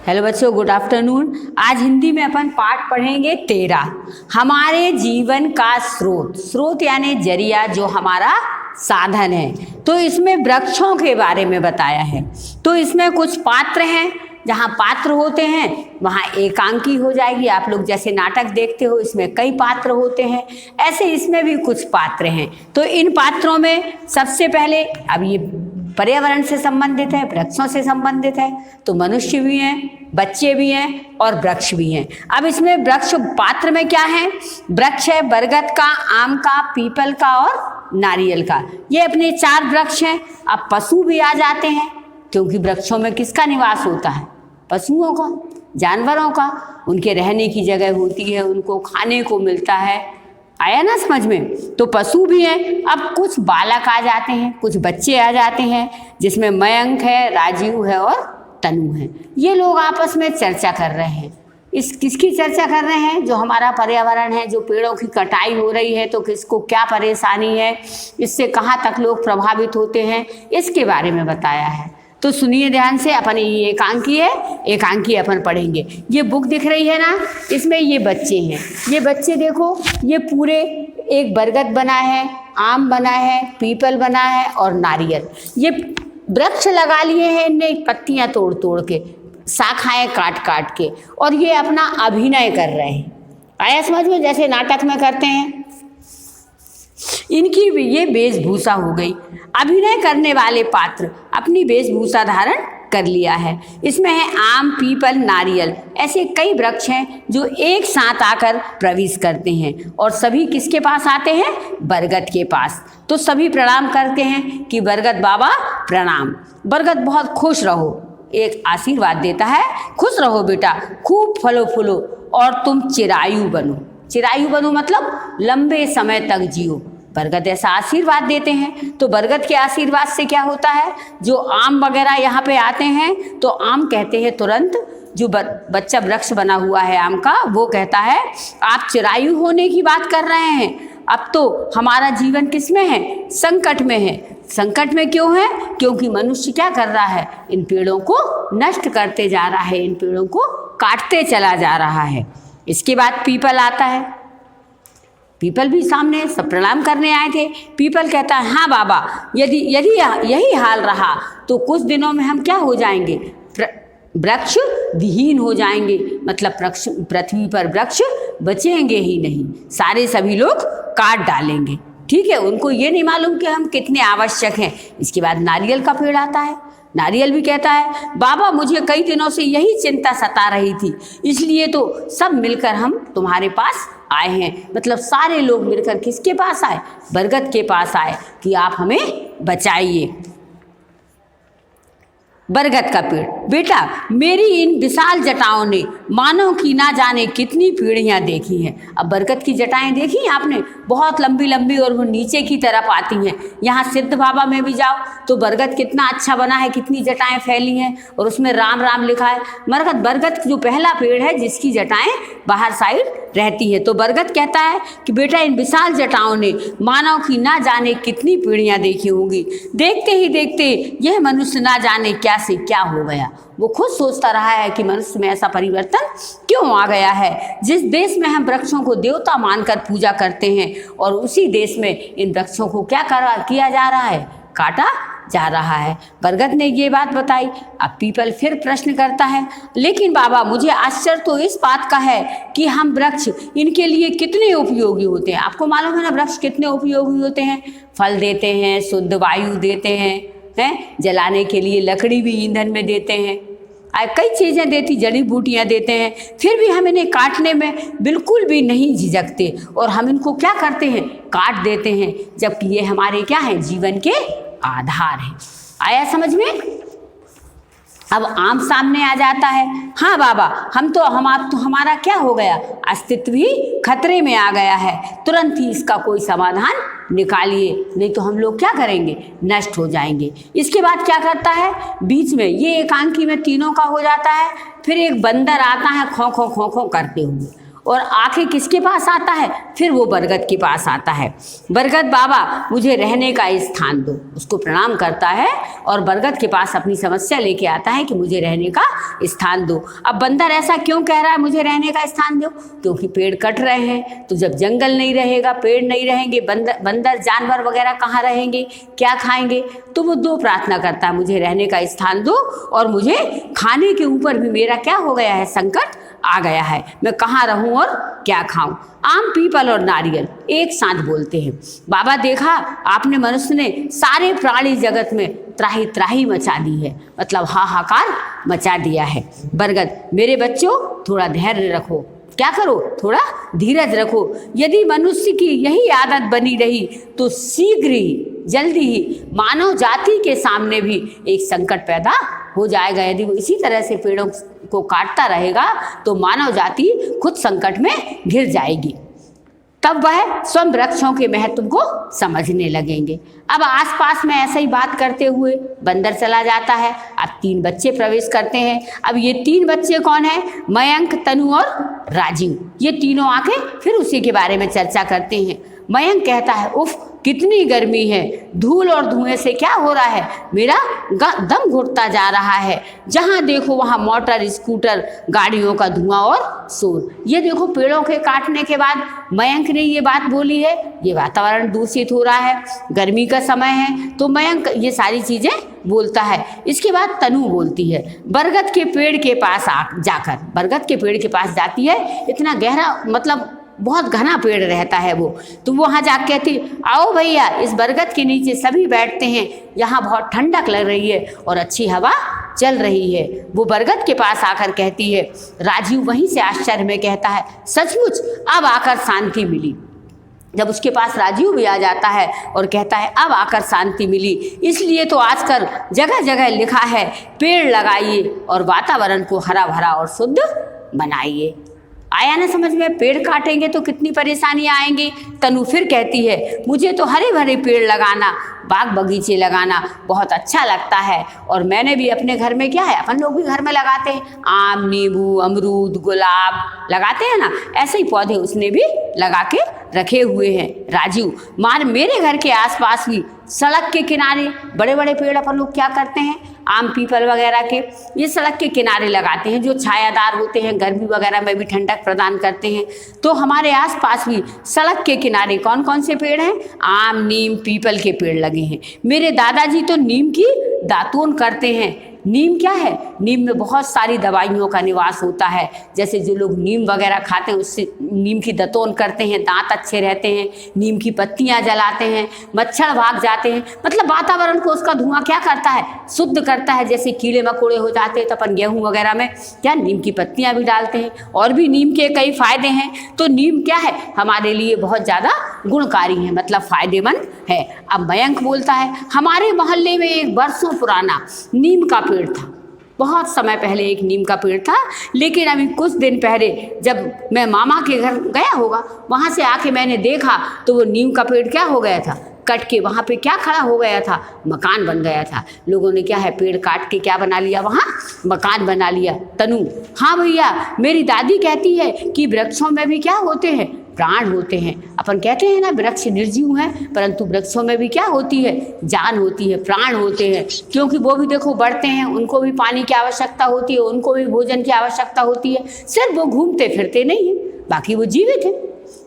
Hello बच्चों, good afternoon. आज हिंदी में अपन पाठ पढ़ेंगे 13। हमारे जीवन का स्रोत। स्रोत यानी जरिया, जो हमारा साधन है। तो इसमें वृक्षों के बारे में बताया है। तो इसमें कुछ पात्र हैं, जहाँ पात्र होते हैं वहाँ एकांकी हो जाएगी। आप लोग जैसे नाटक देखते हो, इसमें कई पात्र होते हैं, ऐसे इसमें भी कुछ पात्र हैं। तो इन पात्रों में सबसे पहले, अब ये पर्यावरण से संबंधित है, वृक्षों से संबंधित है, तो मनुष्य भी हैं, बच्चे भी हैं और वृक्ष भी हैं। अब इसमें वृक्ष पात्र में क्या है? वृक्ष है बरगद का, आम का, पीपल का और नारियल का। ये अपने 4 वृक्ष हैं। अब पशु भी आ जाते हैं, क्योंकि वृक्षों में किसका निवास होता है? पशुओं का, जानवरों का। उनके रहने की जगह होती है, उनको खाने को मिलता है। आया ना समझ में? तो पशु भी हैं। अब कुछ बालक आ जाते हैं, कुछ बच्चे आ जाते हैं, जिसमें मयंक है, राजीव है और तनु है। ये लोग आपस में चर्चा कर रहे हैं। इस किसकी चर्चा कर रहे हैं? जो हमारा पर्यावरण है, जो पेड़ों की कटाई हो रही है, तो किसको क्या परेशानी है, इससे कहाँ तक लोग प्रभावित होते हैं, इसके बारे में बताया है। तो सुनिए ध्यान से। अपन ये एकांकी है, एकांकी अपन पढ़ेंगे। ये बुक दिख रही है ना, इसमें ये बच्चे हैं। ये बच्चे देखो, ये पूरे एक बरगद बना है, आम बना है, पीपल बना है और नारियल। ये वृक्ष लगा लिए हैं इनने, पत्तियां तोड़ तोड़ के, शाखाएं काट काट के, और ये अपना अभिनय कर रहे हैं। आया समझ में? जैसे नाटक में करते हैं। इनकी भी ये वेशभूषा हो गई। अभिनय करने वाले पात्र अपनी वेशभूषा धारण कर लिया है। इसमें है आम, पीपल, नारियल, ऐसे कई वृक्ष हैं जो एक साथ आकर प्रवेश करते हैं। और सभी किसके पास आते हैं? बरगद के पास। तो सभी प्रणाम करते हैं कि बरगद बाबा प्रणाम। बरगद बहुत खुश रहो, एक आशीर्वाद देता है। खुश रहो बेटा, खूब फलो फूलो और तुम चिरायु बनो। चिरायु बनो मतलब लंबे समय तक जियो। बरगद ऐसा आशीर्वाद देते हैं। तो बरगद के आशीर्वाद से क्या होता है? जो आम वगैरह यहाँ पे आते हैं, तो आम कहते हैं तुरंत, जो बच्चा वृक्ष बना हुआ है आम का, वो कहता है आप चिरायु होने की बात कर रहे हैं। अब तो हमारा जीवन किस में है? संकट में है। संकट में क्यों है? क्योंकि मनुष्य क्या कर रहा है? इन पेड़ों को नष्ट करते जा रहा है, इन पेड़ों को काटते चला जा रहा है। इसके बाद पीपल आता है। पीपल भी सामने सब प्रणाम करने आए थे। पीपल कहता है हाँ बाबा, यदि यही हाल रहा तो कुछ दिनों में हम क्या हो जाएंगे? वृक्ष विहीन हो जाएंगे। मतलब पृथ्वी पर वृक्ष बचेंगे ही नहीं, सारे सभी लोग काट डालेंगे। ठीक है, उनको ये नहीं मालूम कि हम कितने आवश्यक हैं। इसके बाद नारियल का पेड़ आता है। नारियल भी कहता है बाबा, मुझे कई दिनों से यही चिंता सता रही थी, इसलिए तो सब मिलकर हम तुम्हारे पास आए हैं। मतलब सारे लोग मिलकर किसके पास आए? बरगद के पास आए कि आप हमें बचाइए। बरगद का पेड़, बेटा मेरी इन विशाल जटाओं ने मानव की ना जाने कितनी पीढ़ियां देखी हैं। अब बरगद की जटाएं देखी आपने? बहुत लंबी लंबी और वो नीचे की तरफ आती हैं। यहाँ सिद्ध बाबा में भी जाओ तो बरगद कितना अच्छा बना है, कितनी जटाएं फैली हैं, और उसमें राम राम लिखा है। बरगद जो पहला पेड़ है जिसकी जटाएं बाहर साइड रहती है। तो बरगद कहता है कि बेटा इन विशाल जटाओं ने मानव की ना जाने कितनी पीढ़ियां देखी होंगी। देखते ही देखते यह मनुष्य ना जाने क्या से क्या हो गया। वो खुद सोचता रहा है कि मनुष्य में ऐसा परिवर्तन क्यों आ गया है। जिस देश में हम वृक्षों को देवता मानकर पूजा करते हैं, और उसी देश में इन वृक्षों को क्या किया जा रहा है? काटा जा रहा है। बरगद ने ये बात बताई। अब पीपल फिर प्रश्न करता है, लेकिन बाबा मुझे आश्चर्य तो इस बात का है कि हम वृक्ष इनके लिए कितने उपयोगी होते हैं। आपको मालूम है ना वृक्ष कितने उपयोगी होते हैं? फल देते हैं, शुद्ध वायु देते हैं, जलाने के लिए लकड़ी भी ईंधन में देते हैं, कई चीज़ें देती, जड़ी बूटियाँ देते हैं। फिर भी हम इन्हें काटने में बिल्कुल भी नहीं झिझकते, और हम इनको क्या करते हैं? काट देते हैं, जबकि ये हमारे क्या है? जीवन के आधार है। आया समझ में? अब आम सामने आ जाता है। हाँ बाबा, हमारा क्या हो गया? अस्तित्व ही खतरे में आ गया है। तुरंत ही इसका कोई समाधान निकालिए, नहीं तो हम लोग क्या करेंगे? नष्ट हो जाएंगे। इसके बाद क्या करता है? बीच में ये एकांकी में तीनों का हो जाता है। फिर एक बंदर आता है खो खो खो खो करते हुए, और आके किसके पास आता है, फिर वो बरगद के पास आता है। बरगद बाबा मुझे रहने का स्थान दो, उसको प्रणाम करता है और बरगद के पास अपनी समस्या लेके आता है कि मुझे रहने का स्थान दो। अब बंदर ऐसा क्यों कह रहा है मुझे रहने का स्थान दो, क्योंकि पेड़ कट रहे हैं, तो जब जंगल नहीं रहेगा, पेड़ नहीं रहेंगे, बंदर जानवर वगैरह कहाँ रहेंगे, क्या खाएंगे। तो वो दो प्रार्थना करता है, मुझे रहने का स्थान दो और मुझे खाने के ऊपर भी मेरा क्या हो गया है, संकट आ गया है, मैं कहाँ रहूं और क्या खाऊं। आम, पीपल और नारियल एक साथ बोलते हैं। बाबा देखा आपने मनुष्य ने सारे प्राणी जगत में त्राही त्राही मचा दी है, मतलब हाहाकार मचा दिया है। बरगद मेरे बच्चों थोड़ा धैर्य रखो, क्या करो, थोड़ा धीरज रखो। यदि मनुष्य की यही आदत बनी रही तो शीघ्र ही, जल्दी ही मानव जाति के सामने भी एक संकट पैदा हो जाएगा। यदि वो इसी तरह से पेड़ों को काटता रहेगा तो मानव जाति खुद संकट में घिर जाएगी। तब वह स्वयं वृक्षों के महत्व को समझने लगेंगे। अब आसपास में ऐसा ही बात करते हुए बंदर चला जाता है। अब 3 बच्चे प्रवेश करते हैं। अब ये 3 बच्चे कौन है, मयंक, तनु और राजीव। ये तीनों आके फिर उसी के बारे में चर्चा करते हैं। मयंक कहता है उफ कितनी गर्मी है, धूल और धुएं से क्या हो रहा है, मेरा दम घुटता जा रहा है। जहाँ देखो वहाँ मोटर, स्कूटर, गाड़ियों का धुआं और शोर। ये देखो पेड़ों के काटने के बाद मयंक ने ये बात बोली है, ये वातावरण दूषित हो रहा है, गर्मी का समय है, तो मयंक ये सारी चीज़ें बोलता है। इसके बाद तनु बोलती है, बरगद के पेड़ के पास जाकर, बरगद के पेड़ के पास जाती है। इतना गहरा, मतलब बहुत घना पेड़ रहता है वो, तो वो वहाँ जाके कहती आओ भैया इस बरगद के नीचे सभी बैठते हैं, यहाँ बहुत ठंडक लग रही है और अच्छी हवा चल रही है। वो बरगद के पास आकर कहती है, राजीव वहीं से आश्चर्य में कहता है सचमुच अब आकर शांति मिली। जब उसके पास राजीव भी आ जाता है और कहता है अब आकर शांति मिली, इसलिए तो आजकल जगह जगह लिखा है पेड़ लगाइए और वातावरण को हरा भरा और शुद्ध बनाइए। आया ना समझ में, पेड़ काटेंगे तो कितनी परेशानियां आएंगी। तनु फिर कहती है मुझे तो हरे भरे पेड़ लगाना, बाग बगीचे लगाना बहुत अच्छा लगता है और मैंने भी अपने घर में, क्या है अपन लोग भी घर में लगाते हैं, आम, नींबू, अमरूद, गुलाब लगाते हैं ना, ऐसे ही पौधे उसने भी लगा के रखे हुए हैं। राजीव मेरे घर के आसपास भी सड़क के किनारे बड़े बड़े पेड़ अपन लोग क्या करते हैं, आम, पीपल वगैरह के, ये सड़क के किनारे लगाते हैं जो छायादार होते हैं, गर्मी वगैरह में भी ठंडक प्रदान करते हैं। तो हमारे आसपास भी सड़क के किनारे कौन कौन से पेड़ हैं, आम, नीम, पीपल के पेड़ लगे हैं। मेरे दादाजी तो नीम की दातून करते हैं। नीम क्या है, नीम में बहुत सारी दवाइयों का निवास होता है। जैसे जो लोग नीम वगैरह खाते हैं उससे नीम की दातून करते हैं, दांत अच्छे रहते हैं। नीम की पत्तियां जलाते हैं, मच्छर भाग जाते हैं, मतलब वातावरण को उसका धुआं क्या करता है, शुद्ध करता है। जैसे कीड़े मकोड़े हो जाते हैं तो अपन गेहूँ वगैरह में क्या नीम की पत्तियां भी डालते हैं, और भी नीम के कई फायदे हैं। तो नीम क्या है, हमारे लिए बहुत ज़्यादा गुणकारी है, मतलब फायदेमंद है। अब मयंक बोलता है हमारे मोहल्ले में एक वर्षों पुराना नीम का पेड़ था, बहुत समय पहले एक नीम का पेड़ था, लेकिन अभी कुछ दिन पहले जब मैं मामा के घर गया होगा, वहाँ से आके मैंने देखा तो वो नीम का पेड़ क्या हो गया था, कट के वहाँ पे क्या खड़ा हो गया था, मकान बन गया था। लोगों ने क्या है पेड़ काट के क्या बना लिया, वहाँ मकान बना लिया। तनु हाँ भैया, मेरी दादी कहती है कि वृक्षों में भी क्या होते हैं, प्राण होते हैं। अपन कहते हैं ना वृक्ष निर्जीव हैं, परंतु वृक्षों में भी क्या होती है, जान होती है, प्राण होते हैं। क्योंकि वो भी देखो बढ़ते हैं, उनको भी पानी की आवश्यकता होती है, उनको भी भोजन की आवश्यकता होती है। सिर्फ वो घूमते फिरते नहीं हैं, बाकी वो जीवित हैं।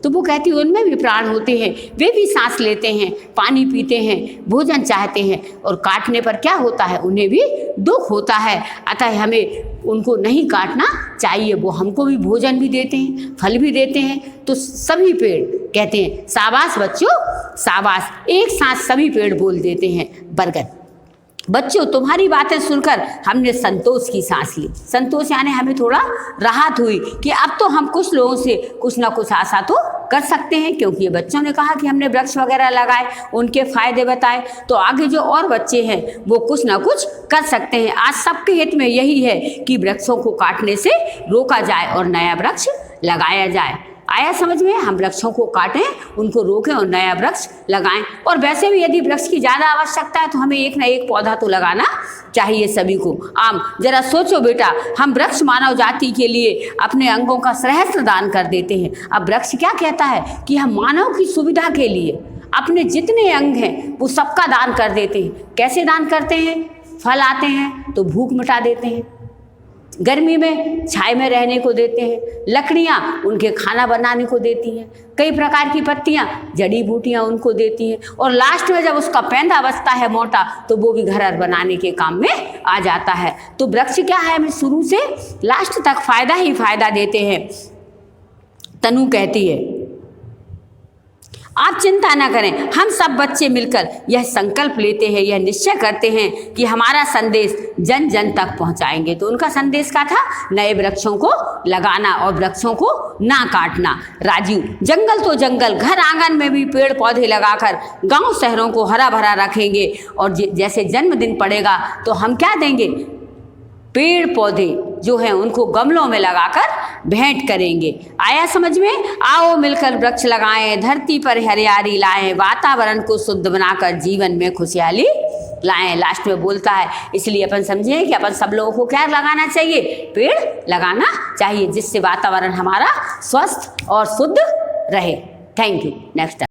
तो वो कहती है उनमें भी प्राण होते हैं, वे भी सांस लेते हैं, पानी पीते हैं, भोजन चाहते हैं, और काटने पर क्या होता है, उन्हें भी दुख होता है। अतः हमें उनको नहीं काटना चाहिए, वो हमको भी भोजन भी देते हैं, फल भी देते हैं। तो सभी पेड़ कहते हैं शाबाश बच्चों शाबाश, एक साथ सभी पेड़ बोल देते हैं बरगद। बच्चों तुम्हारी बातें सुनकर हमने संतोष की सांस ली। संतोष यानी हमें थोड़ा राहत हुई कि अब तो हम कुछ लोगों से कुछ ना कुछ आशा तो कर सकते हैं, क्योंकि ये बच्चों ने कहा कि हमने वृक्ष वगैरह लगाए, उनके फायदे बताए, तो आगे जो और बच्चे हैं वो कुछ ना कुछ कर सकते हैं। आज सबके हित में यही है कि वृक्षों को काटने से रोका जाए और नया वृक्ष लगाया जाए। आया समझ में? हम वृक्षों को काटें, उनको रोकें और नया वृक्ष लगाएं। और वैसे भी यदि वृक्ष की ज़्यादा आवश्यकता है तो हमें एक ना एक पौधा तो लगाना चाहिए सभी को। आम जरा सोचो बेटा, हम वृक्ष मानव जाति के लिए अपने अंगों का सहस्त्र दान कर देते हैं। अब वृक्ष क्या कहता है कि हम मानव की सुविधा के लिए अपने जितने अंग हैं वो सबका दान कर देते हैं। कैसे दान करते हैं? फल आते हैं तो भूख मिटा देते हैं, गर्मी में छाए में रहने को देते हैं, लकड़ियाँ उनके खाना बनाने को देती हैं, कई प्रकार की पत्तियाँ जड़ी बूटियाँ उनको देती हैं, और लास्ट में जब उसका पैंदा बचता है मोटा तो वो भी घर बनाने के काम में आ जाता है। तो वृक्ष क्या है, हमें शुरू से लास्ट तक फायदा ही फायदा देते हैं। तनु कहती है, आप चिंता ना करें, हम सब बच्चे मिलकर यह संकल्प लेते हैं, यह निश्चय करते हैं कि हमारा संदेश जन जन तक पहुंचाएंगे। तो उनका संदेश क्या था? नए वृक्षों को लगाना और वृक्षों को ना काटना। राजीव, जंगल तो जंगल, घर आंगन में भी पेड़ पौधे लगाकर गांव शहरों को हरा भरा रखेंगे, और जैसे जन्मदिन पड़ेगा तो हम क्या देंगे? पेड़ पौधे जो हैं उनको गमलों में लगाकर भेंट करेंगे। आया समझ में? आओ मिलकर वृक्ष लगाएं, धरती पर हरियाली लाएं, वातावरण को शुद्ध बनाकर जीवन में खुशहाली लाएं। लास्ट में बोलता है, इसलिए अपन समझें कि अपन सब लोगों को क्या लगाना चाहिए? पेड़ लगाना चाहिए, जिससे वातावरण हमारा स्वस्थ और शुद्ध रहे। Thank you. नेक्स्ट।